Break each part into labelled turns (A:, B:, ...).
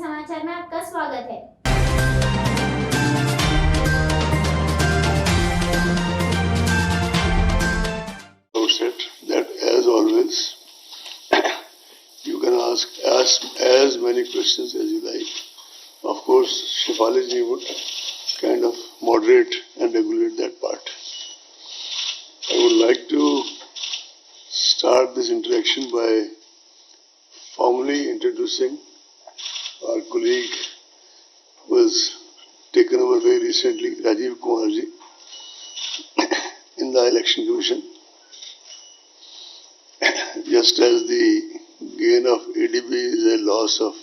A: समाचार में आपका स्वागत है।
B: That as always, you can ask as many questions as you like. Of course, Shefali would kind of moderate and regulate that part. I would like to start this interaction by formally introducing our colleague who has taken over very recently, Rajiv Kumarji, in the Election Commission. Just as the gain of ADB is a loss of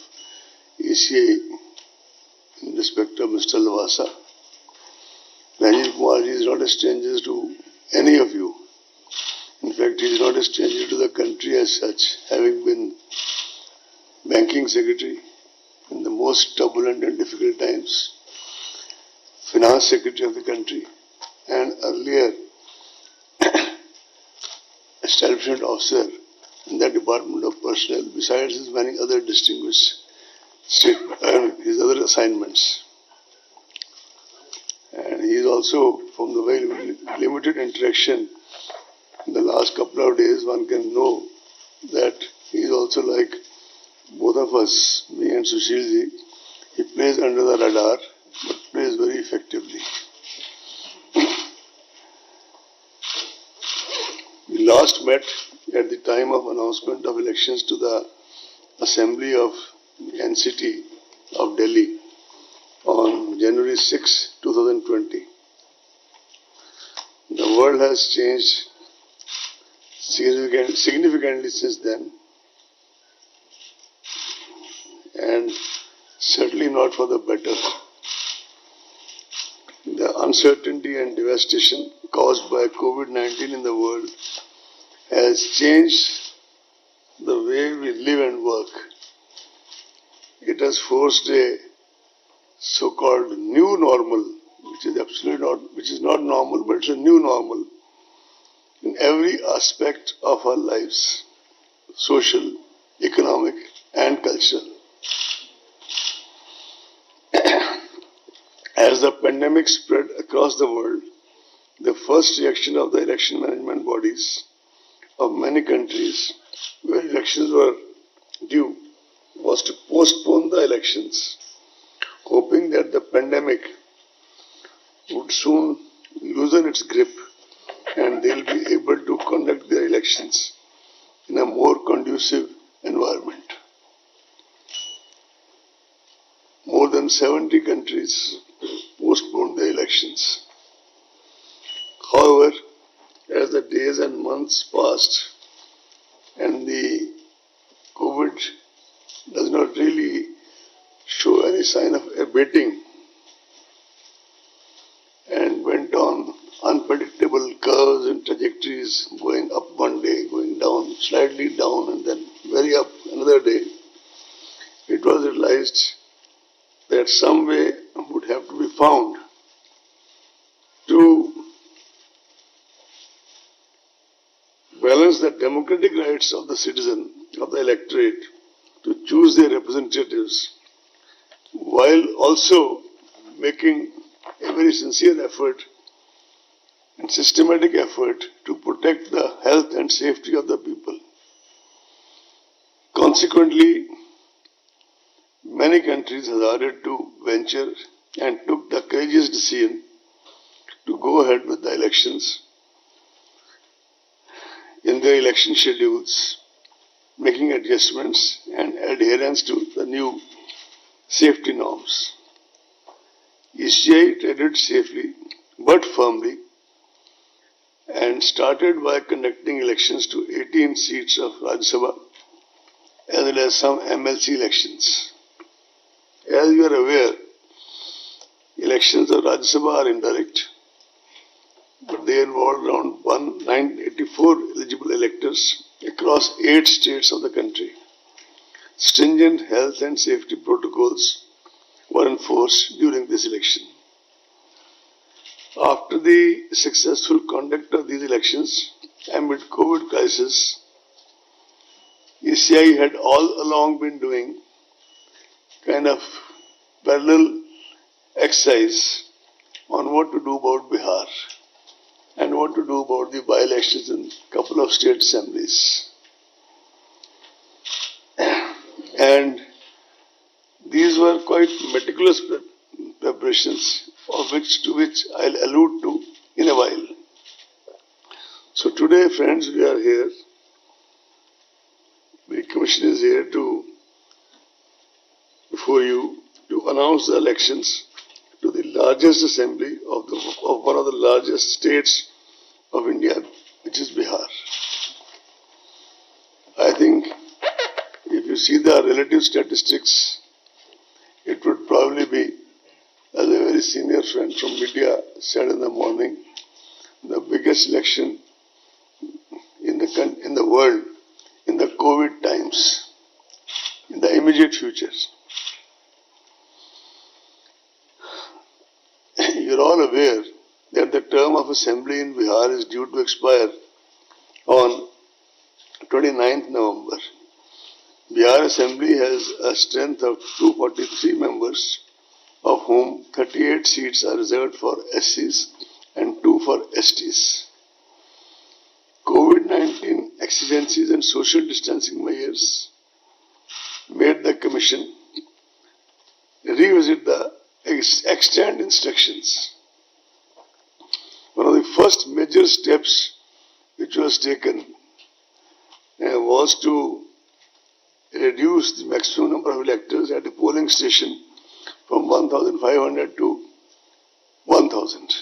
B: ECI in respect of Mr. Lavasa, Rajiv Kumarji is not a stranger to any of you. In fact, he is not a stranger to the country as such, having been banking secretary in the most turbulent and difficult times, finance secretary of the country, and earlier establishment officer in the Department of Personnel, besides his many other distinguished his other assignments. And he is also, from the very limited interaction in the last couple of days, one can know that he is also like both of us, me and Sushilji. He plays under the radar, but plays very effectively. We last met at the time of announcement of elections to the Assembly of NCT of Delhi on January 6, 2020. The world has changed significantly since then, and certainly not for the better. The uncertainty and devastation caused by COVID-19 in the world has changed the way we live and work. It has forced a so-called new normal, which is not normal, but it's a new normal in every aspect of our lives, social, economic, and cultural. As the pandemic spread across the world, the first reaction of the election management bodies of many countries where elections were due was to postpone the elections, hoping that the pandemic would soon loosen its grip and they'll be able to conduct their elections in a more conducive environment. More than 70 countries postponed the elections. However, as the days and months passed and the COVID does not really show any sign of abating and went on unpredictable curves and trajectories, going up one day, going down, slightly down, and then very up another day, it was realized that some way would have to be found to balance the democratic rights of the citizen, of the electorate, to choose their representatives, while also making a very sincere effort and systematic effort to protect the health and safety of the people. Consequently, many countries hazarded to venture and took the courageous decision to go ahead with the elections in their election schedules, making adjustments and adherence to the new safety norms. ECI treaded safely but firmly and started by conducting elections to 18 seats of Rajya Sabha as well as some MLC elections. As you are aware, elections of Rajya Sabha are indirect, but they involve around 984 eligible electors across 8 states of the country. Stringent health and safety protocols were enforced during this election. After the successful conduct of these elections amid COVID crisis, ECI had all along been doing kind of parallel exercise on what to do about Bihar and what to do about the by-elections in a couple of state assemblies. And these were quite meticulous preparations, to which I'll allude to in a while. So today, friends, we are here. The Commission is here before you to announce the elections to the largest assembly of one of the largest states of India, which is Bihar. I think if you see the relative statistics, it would probably be, as a very senior friend from media said in the morning, the biggest election in the world in the COVID times, in the immediate future. You're all aware that the term of assembly in Bihar is due to expire on 29th November. Bihar Assembly has a strength of 243 members, of whom 38 seats are reserved for SCs and 2 for STs. COVID-19 exigencies and social distancing measures made the Commission revisit the extant instructions. One of the first major steps which was taken was to reduce the maximum number of electors at a polling station from 1,500 to 1,000.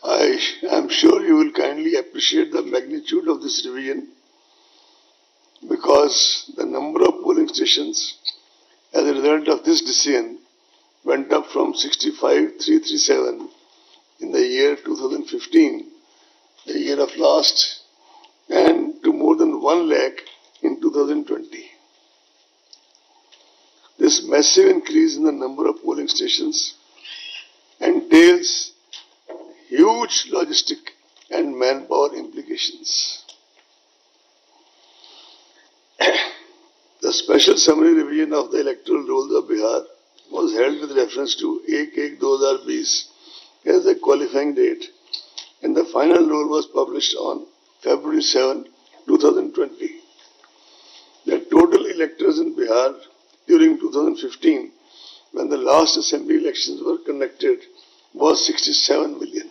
B: I am sure you will kindly appreciate the magnitude of this revision, because the number of polling stations as a result of this decision went up from 65,337 in the year 2015, the year of last, and to more than 1 lakh in 2020. This massive increase in the number of polling stations entails huge logistic and manpower implications. The special summary revision of the electoral rolls of Bihar was held with reference to Ek Ek 2020 as the qualifying date, and the final roll was published on February 7, 2020. The total electors in Bihar during 2015, when the last assembly elections were conducted, was 67 million.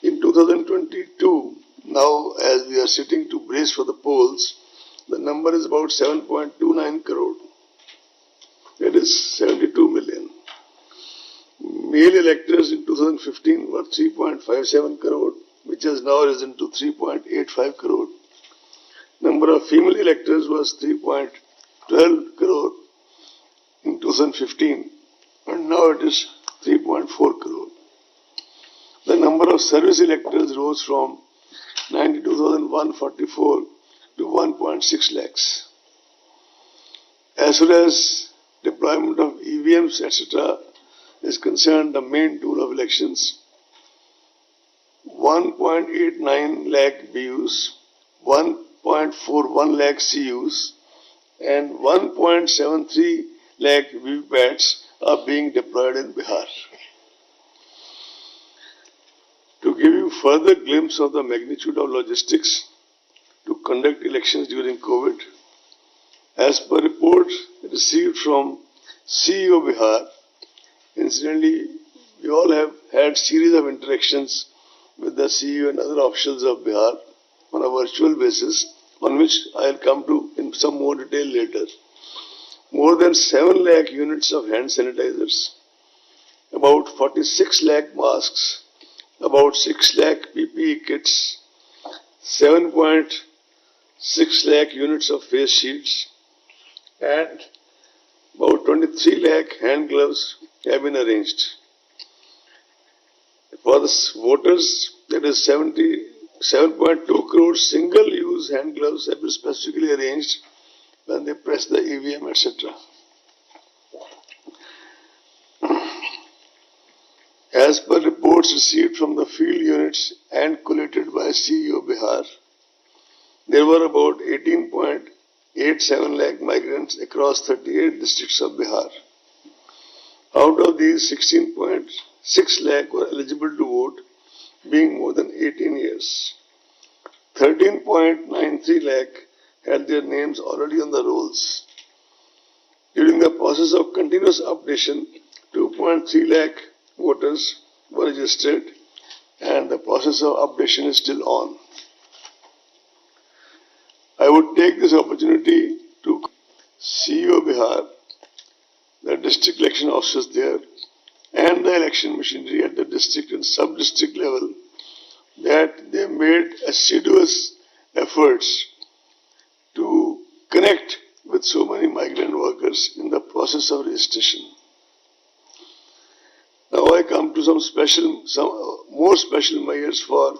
B: In 2022, now as we are sitting to brace for the polls, the number is about 7.29 crore. That is 72 million. Male electors in 2015 were 3.57 crore, which has now risen to 3.85 crore. Number of female electors was 3.12 crore in 2015, and now it is 3.4 crore. The number of service electors rose from 92,144 to 1.6 lakhs. As far as deployment of EVMs, etc. is concerned, the main tool of elections, 1.89 lakh BUs, 1.41 lakh CUs, and 1.73 lakh VVPATs are being deployed in Bihar. To give you further glimpse of the magnitude of logistics to conduct elections during COVID, as per report received from CEO Bihar, incidentally, we all have had series of interactions with the CEO and other officials of Bihar on a virtual basis, on which I will come to in some more detail later. More than 7 lakh units of hand sanitizers, about 46 lakh masks, about 6 lakh PPE kits, 7.6 lakh units of face shields, and about 23 lakh hand gloves have been arranged. For the voters, that is 77.2 crore single-use hand gloves have been specifically arranged when they press the EVM, etc. As per reports received from the field units and collated by CEO Bihar, there were about 18.8 1.87 lakh migrants across 38 districts of Bihar. Out of these, 16.6 lakh were eligible to vote, being more than 18 years. 13.93 lakh had their names already on the rolls. During the process of continuous updation, 2.3 lakh voters were registered and the process of updation is still on. I would take this opportunity to CEO Bihar, the district election officers there, and the election machinery at the district and sub-district level that they made assiduous efforts to connect with so many migrant workers in the process of registration. Now I come to some more special measures for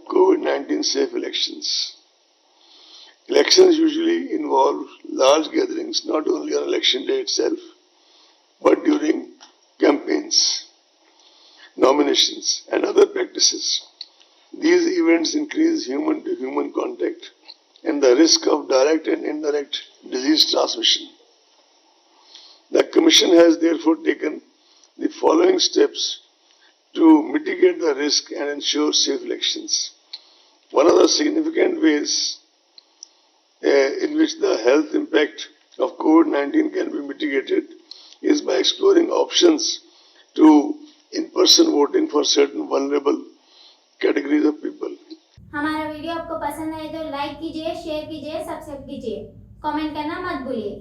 B: COVID-19 safe elections. Elections usually involve large gatherings not only on election day itself, but during campaigns, nominations, and other practices. These events increase human-to-human contact and the risk of direct and indirect disease transmission. The Commission has therefore taken the following steps to mitigate the risk and ensure safe elections. One of the significant ways in which the health impact of COVID-19 can be mitigated is by exploring options to in-person voting for certain vulnerable categories of people.
A: हमारा video आपको पसंद आए तो like कीजिए, share कीजिए, subscribe कीजिए, comment करना मत भूलिए।